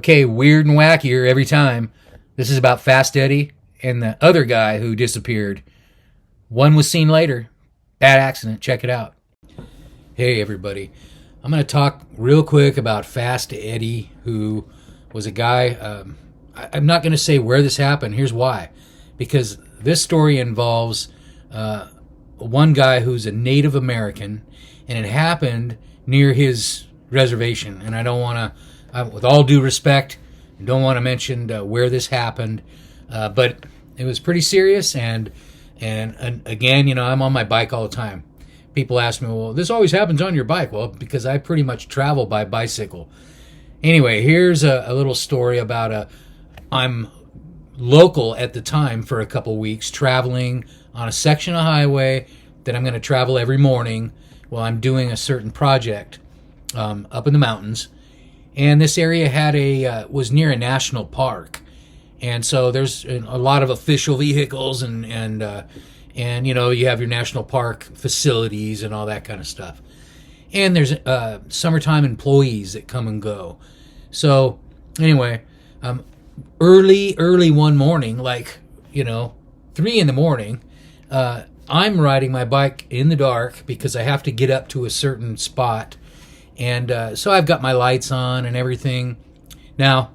Okay, weird and wackier every time. This is about Fast Eddie and the other guy who disappeared. One was seen later. Bad accident. Check it out. Hey, everybody. I'm going to talk real quick about Fast Eddie, who was a guy. I'm not going to say where this happened. Here's why. Because this story involves one guy who's a Native American, and it happened near his reservation. And I don't want to, with all due respect, don't want to mention where this happened, but it was pretty serious. And again, you know, I'm on my bike all the time. People ask me, well, this always happens on your bike. Well, because I pretty much travel by bicycle. Anyway, here's a little story about I'm local at the time for a couple weeks, traveling on a section of highway that I'm going to travel every morning while I'm doing a certain project up in the mountains. And this area was near a national park, and so there's a lot of official vehicles, and you know, you have your national park facilities and all that kind of stuff. And there's summertime employees that come and go. So anyway, early one morning, like, you know, 3 a.m, I'm riding my bike in the dark because I have to get up to a certain spot. And so I've got my lights on and everything. Now,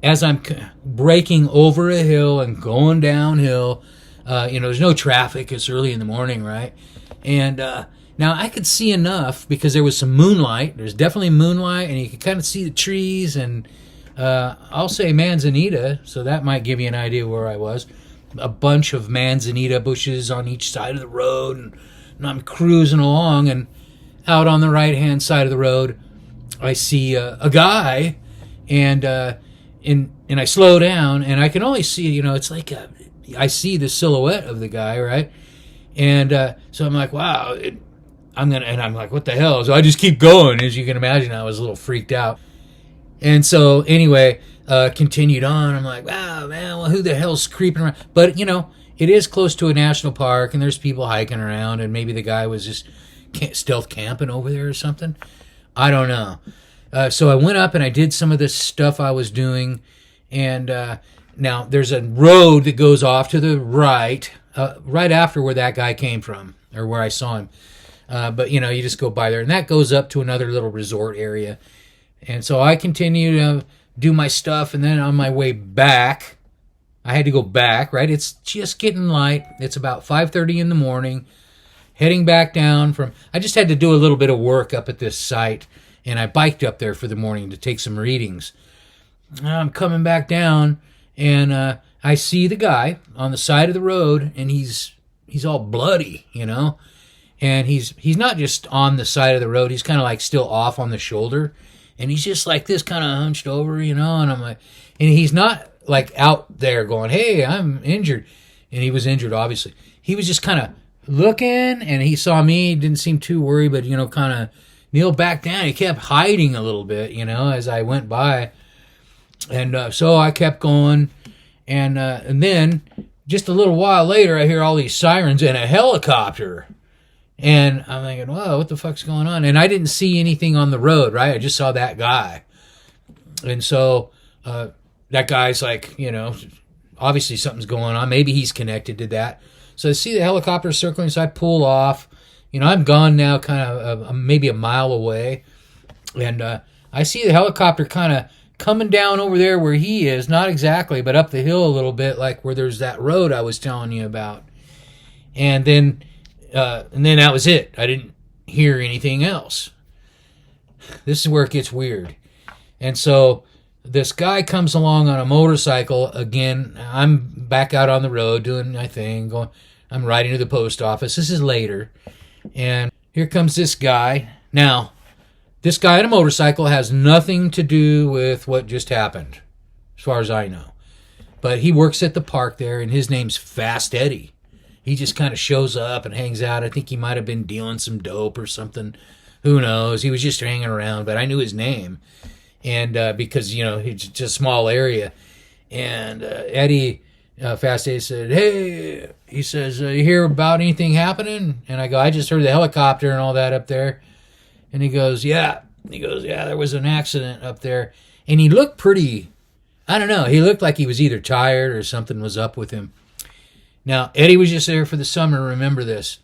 as I'm braking over a hill and going downhill, you know, there's no traffic. It's early in the morning, right? And now I could see enough because there was some moonlight. There's definitely moonlight, and you could kind of see the trees. And I'll say manzanita, so that might give you an idea where I was. A bunch of manzanita bushes on each side of the road, and I'm cruising along, and out on the right-hand side of the road, I see a guy, and I slow down, and I can only see, you know, it's like I see the silhouette of the guy, right? And so I'm like, wow, I'm like, what the hell? So I just keep going. As you can imagine, I was a little freaked out. And so anyway, continued on. I'm like, wow, man, well, who the hell's creeping around? But, you know, it is close to a national park, and there's people hiking around, and maybe the guy was just stealth camping over there or something. I don't know. So I went up and I did some of this stuff I was doing. And now there's a road that goes off to the right, right after where that guy came from, or where I saw him. But, you know, you just go by there. And that goes up to another little resort area. And so I continue to do my stuff. And then on my way back, I had to go back, right? It's just getting light. It's about 5:30 in the morning. Heading back down I just had to do a little bit of work up at this site, and I biked up there for the morning to take some readings. I'm coming back down, and I see the guy on the side of the road, and he's all bloody, you know, and he's not just on the side of the road, he's kind of like still off on the shoulder, and he's just like this, kind of hunched over, you know, and I'm like, and he's not like out there going, hey, I'm injured, and he was injured, obviously. He was just kind of looking, and he saw me, didn't seem too worried, but, you know, kind of kneeled back down. He kept hiding a little bit, you know, as I went by. And so I kept going, and then just a little while later, I hear all these sirens and a helicopter. And I'm thinking, whoa, what the fuck's going on? And I didn't see anything on the road, right? I just saw that guy. And so that guy's like, you know, obviously something's going on. Maybe he's connected to that. So I see the helicopter circling, so I pull off. You know, I'm gone now, kind of maybe a mile away. And I see the helicopter kind of coming down over there where he is. Not exactly, but up the hill a little bit, like where there's that road I was telling you about. And then that was it. I didn't hear anything else. This is where it gets weird. And so this guy comes along on a motorcycle. Again, I'm back out on the road doing my thing, I'm riding to the post office. This is later. And here comes this guy. Now, this guy on a motorcycle has nothing to do with what just happened, as far as I know. But he works at the park there, and his name's Fast Eddie. He just kind of shows up and hangs out. I think he might have been dealing some dope or something. Who knows? He was just hanging around, but I knew his name. And because, you know, it's just a small area. And Eddie, Fast Eddie said, hey, he says, you hear about anything happening? And I go, I just heard the helicopter and all that up there. And he goes, yeah. There was an accident up there. and he looked pretty, I don't know, he looked like he was either tired or something was up with him. Now, Eddie was just there for the summer, remember this.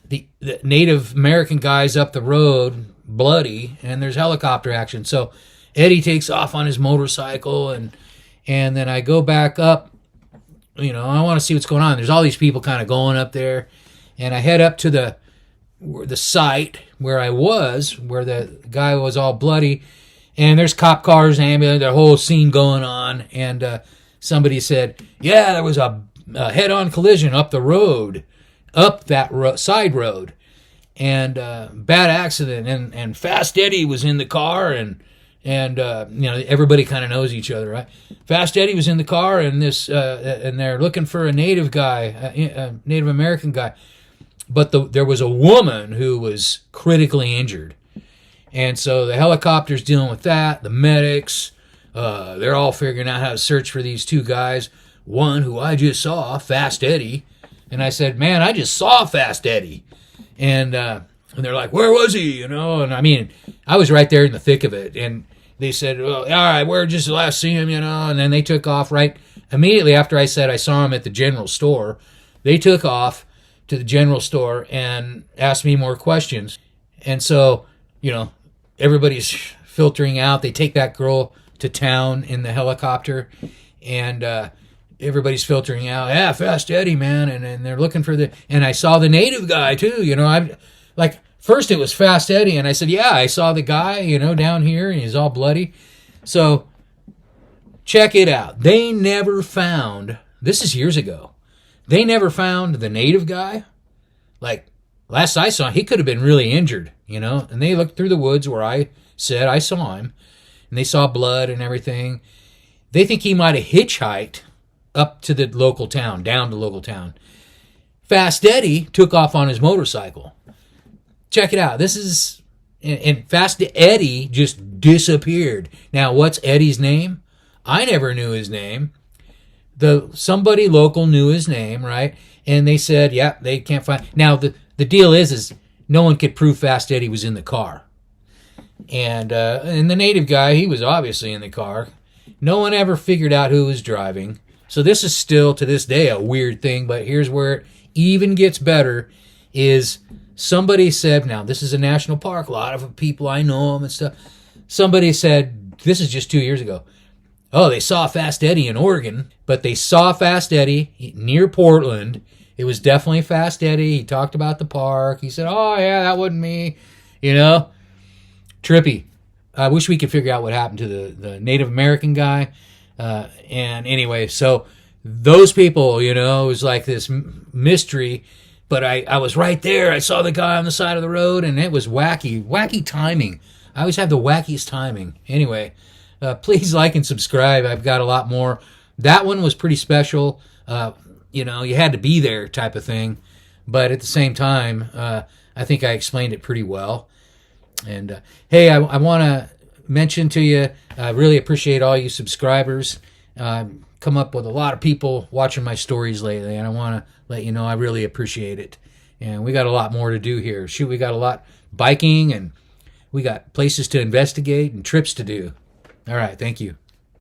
The Native American guy's up the road, bloody, and there's helicopter action. So Eddie takes off on his motorcycle, and then I go back up. I want to see what's going on. There's all these people kind of going up there, and I head up to the site where I was, where the guy was all bloody, and there's cop cars, ambulance, the whole scene going on, and somebody said, yeah, there was a head-on collision up the road, up that side road, and bad accident, and Fast Eddie was in the car, and everybody kind of knows each other, right? Fast Eddie was in the car, and and they're looking for a native guy, a Native American guy, but there was a woman who was critically injured, and so the helicopter's dealing with that. The medics, they're all figuring out how to search for these two guys. One who I just saw, Fast Eddie, and I said, "Man, I just saw Fast Eddie," and they're like, "Where was he?" And I mean, I was right there in the thick of it, and they said, "Well, all right, where did you last see him?" And then they took off right immediately after I said I saw him at the general store. They took off to the general store and asked me more questions, and so everybody's filtering out. They take that girl to town in the helicopter, and everybody's filtering out. Yeah, Fast Eddie, man, and they're looking for and I saw the native guy too. I like. First it was Fast Eddie, and I said, yeah, I saw the guy, down here, and he's all bloody. So, check it out. They never found, this is years ago, they never found the native guy. Like, last I saw, he could have been really injured, and they looked through the woods where I said I saw him, and they saw blood and everything. They think he might have hitchhiked up to the local town, down to local town. Fast Eddie took off on his motorcycle. Check it out. This is, and Fast Eddie just disappeared. Now, what's Eddie's name? I never knew his name. Somebody local knew his name, right? And they said, yeah, they can't find. Now, the deal is no one could prove Fast Eddie was in the car. And the native guy, he was obviously in the car. No one ever figured out who was driving. So this is still, to this day, a weird thing. But here's where it even gets better is... Somebody said, now this is a national park, a lot of people, I know them and stuff. Somebody said, this is just 2 years ago, oh, they saw Fast Eddie in Oregon, but they saw Fast Eddie near Portland. It was definitely Fast Eddie. He talked about the park. He said, oh, yeah, that wasn't me. Trippy. I wish we could figure out what happened to the Native American guy. And anyway, so those people, it was like this mystery. But I was right there. I saw the guy on the side of the road, and it was wacky timing. I always have the wackiest timing. Anyway, please like and subscribe. I've got a lot more. That one was pretty special. You had to be there type of thing. But at the same time, I think I explained it pretty well. And, hey, I want to mention to you, I really appreciate all you subscribers. Come up with a lot of people watching my stories lately, and I want to let you know I really appreciate it. And we got a lot more to do here. Shoot, we got a lot biking, and we got places to investigate and trips to do. All right, thank you.